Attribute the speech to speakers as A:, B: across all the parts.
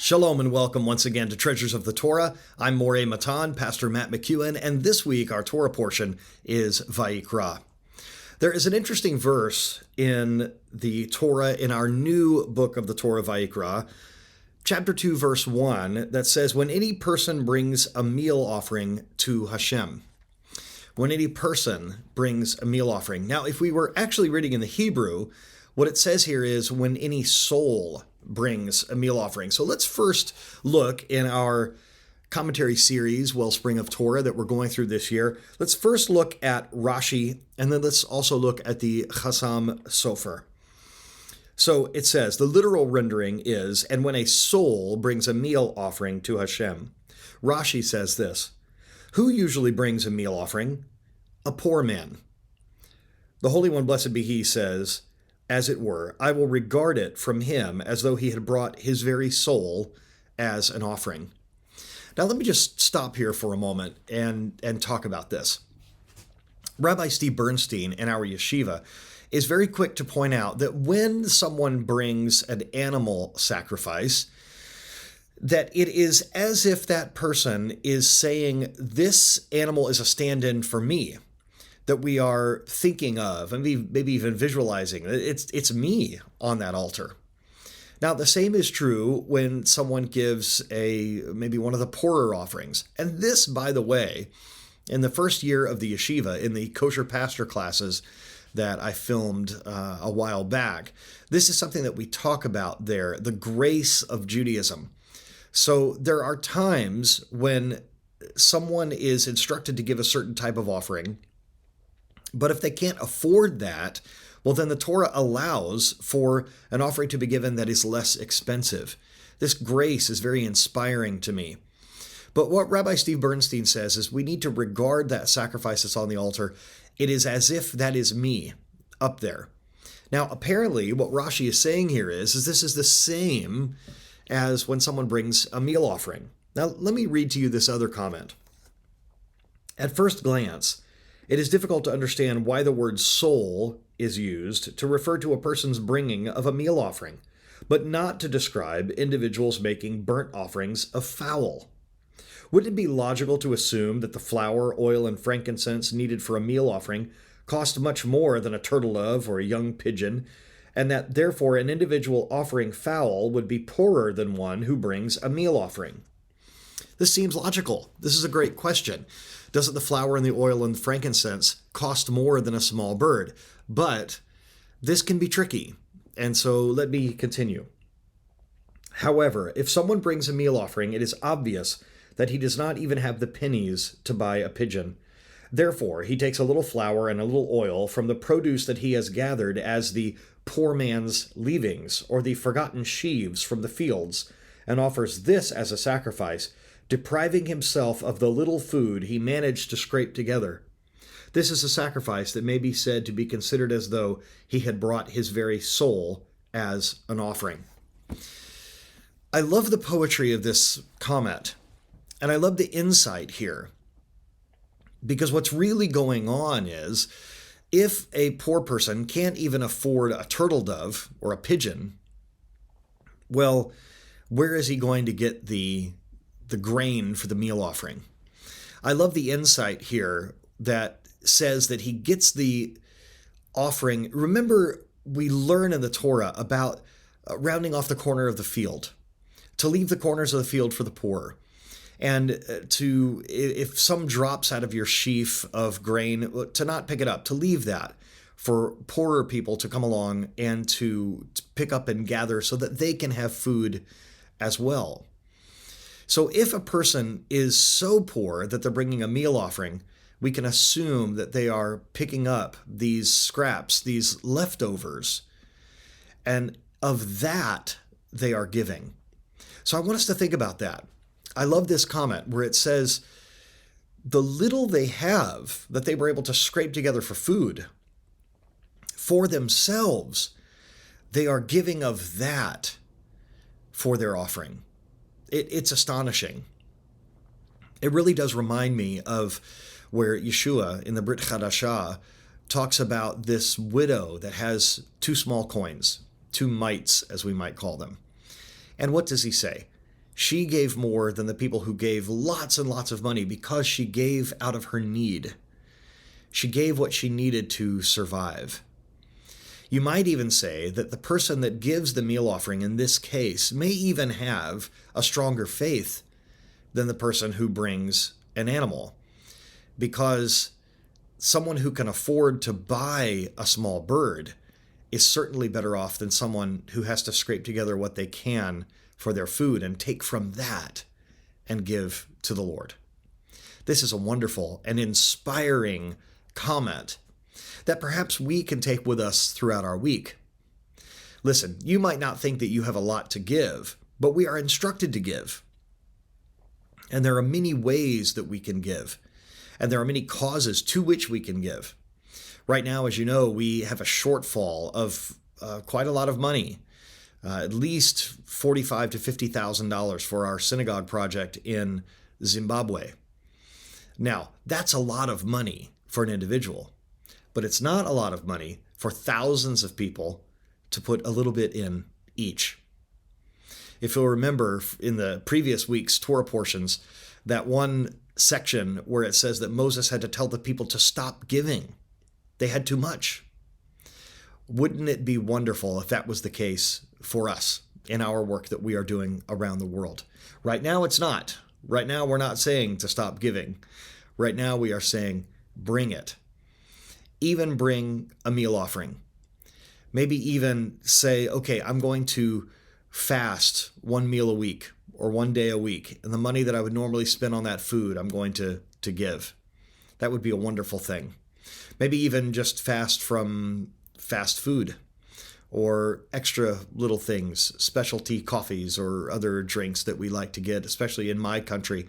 A: Shalom and welcome once again to Treasures of the Torah. I'm Moreh Matan, Pastor Matt McEwen, and this week our Torah portion is Vayikra. There is an interesting verse in the Torah, in our new book of the Torah, Vayikra, chapter 2, verse 1, that says, when any person brings a meal offering to Hashem. When any person brings a meal offering. Now, if we were actually reading in the Hebrew, what it says here is when any soul brings a meal offering. So let's first look in our commentary series, Wellspring of Torah, that we're going through this year. Let's first look at Rashi, and then let's also look at the Chassam Sofer. So it says, the literal rendering is, and when a soul brings a meal offering to Hashem. Rashi says this, who usually brings a meal offering? A poor man. The Holy One, blessed be He, says, as it were, I will regard it from him as though he had brought his very soul as an offering. Now, let me just stop here for a moment and talk about this. Rabbi Steve Bernstein in our yeshiva is very quick to point out that when someone brings an animal sacrifice, that it is as if that person is saying, this animal is a stand-in for me, that we are thinking of, and maybe even visualizing. It's me on that altar. Now, the same is true when someone gives maybe one of the poorer offerings. And this, by the way, in the first year of the yeshiva, in the kosher pastor classes that I filmed a while back, this is something that we talk about there, the grace of Judaism. So there are times when someone is instructed to give a certain type of offering, but if they can't afford that, well, then the Torah allows for an offering to be given that is less expensive. This grace is very inspiring to me. But what Rabbi Steve Bernstein says is we need to regard that sacrifice that's on the altar. It is as if that is me up there. Now, apparently, what Rashi is saying here is this is the same as when someone brings a meal offering. Now, let me read to you this other comment. At first glance, it is difficult to understand why the word soul is used to refer to a person's bringing of a meal offering, but not to describe individuals making burnt offerings of fowl. Wouldn't it be logical to assume that the flour, oil, and frankincense needed for a meal offering cost much more than a turtle dove or a young pigeon, and that therefore an individual offering fowl would be poorer than one who brings a meal offering? This seems logical. This is a great question. Doesn't the flour and the oil and the frankincense cost more than a small bird? But this can be tricky, and so let me continue. However, if someone brings a meal offering, it is obvious that he does not even have the pennies to buy a pigeon. Therefore, he takes a little flour and a little oil from the produce that he has gathered as the poor man's leavings or the forgotten sheaves from the fields, and offers this as a sacrifice, depriving himself of the little food he managed to scrape together. This is a sacrifice that may be said to be considered as though he had brought his very soul as an offering. I love the poetry of this comment, and I love the insight here, because what's really going on is if a poor person can't even afford a turtle dove or a pigeon, well, where is he going to get the grain for the meal offering? I love the insight here that says that he gets the offering. Remember, we learn in the Torah about rounding off the corner of the field, to leave the corners of the field for the poor. And if some drops out of your sheaf of grain, to not pick it up, to leave that for poorer people to come along and to pick up and gather so that they can have food as well. So if a person is so poor that they're bringing a meal offering, we can assume that they are picking up these scraps, these leftovers, and of that they are giving. So I want us to think about that. I love this comment where it says, the little they have that they were able to scrape together for food, for themselves, they are giving of that for their offering. It's astonishing. It really does remind me of where Yeshua in the Brit Chadashah talks about this widow that has 2 small coins, 2 mites, as we might call them. And what does he say? She gave more than the people who gave lots and lots of money because she gave out of her need. She gave what she needed to survive. You might even say that the person that gives the meal offering in this case may even have a stronger faith than the person who brings an animal, because someone who can afford to buy a small bird is certainly better off than someone who has to scrape together what they can for their food and take from that and give to the Lord. This is a wonderful and inspiring comment that perhaps we can take with us throughout our week. Listen, you might not think that you have a lot to give, but we are instructed to give. And there are many ways that we can give. And there are many causes to which we can give. Right now, as you know, we have a shortfall of quite a lot of money, at least $45,000 to $50,000 for our synagogue project in Zimbabwe. Now, that's a lot of money for an individual, but it's not a lot of money for thousands of people to put a little bit in each. If you'll remember in the previous week's Torah portions, that one section where it says that Moses had to tell the people to stop giving. They had too much. Wouldn't it be wonderful if that was the case for us in our work that we are doing around the world? Right now, it's not. Right now, we're not saying to stop giving. Right now, we are saying, bring it. Even bring a meal offering. Maybe even say, okay, I'm going to fast one meal a week or one day a week, and the money that I would normally spend on that food, I'm going to give. That would be a wonderful thing. Maybe even just fast from fast food or extra little things, specialty coffees or other drinks that we like to get, especially in my country.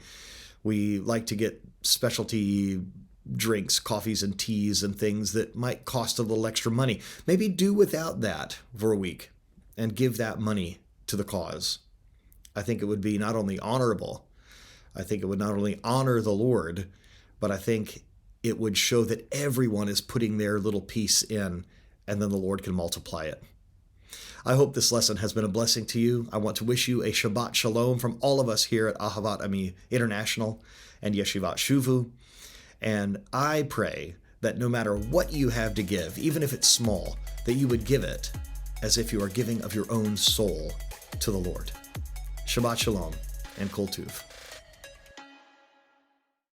A: We like to get specialty drinks, coffees and teas and things that might cost a little extra money. Maybe do without that for a week and give that money to the cause. I think it would be not only honorable, I think it would not only honor the Lord, but I think it would show that everyone is putting their little piece in, and then the Lord can multiply it. I hope this lesson has been a blessing to you. I want to wish you a Shabbat Shalom from all of us here at Ahavat Ami International and Yeshivat Shuvu. And I pray that no matter what you have to give, even if it's small, that you would give it as if you are giving of your own soul to the Lord. Shabbat Shalom and Kol Tuv.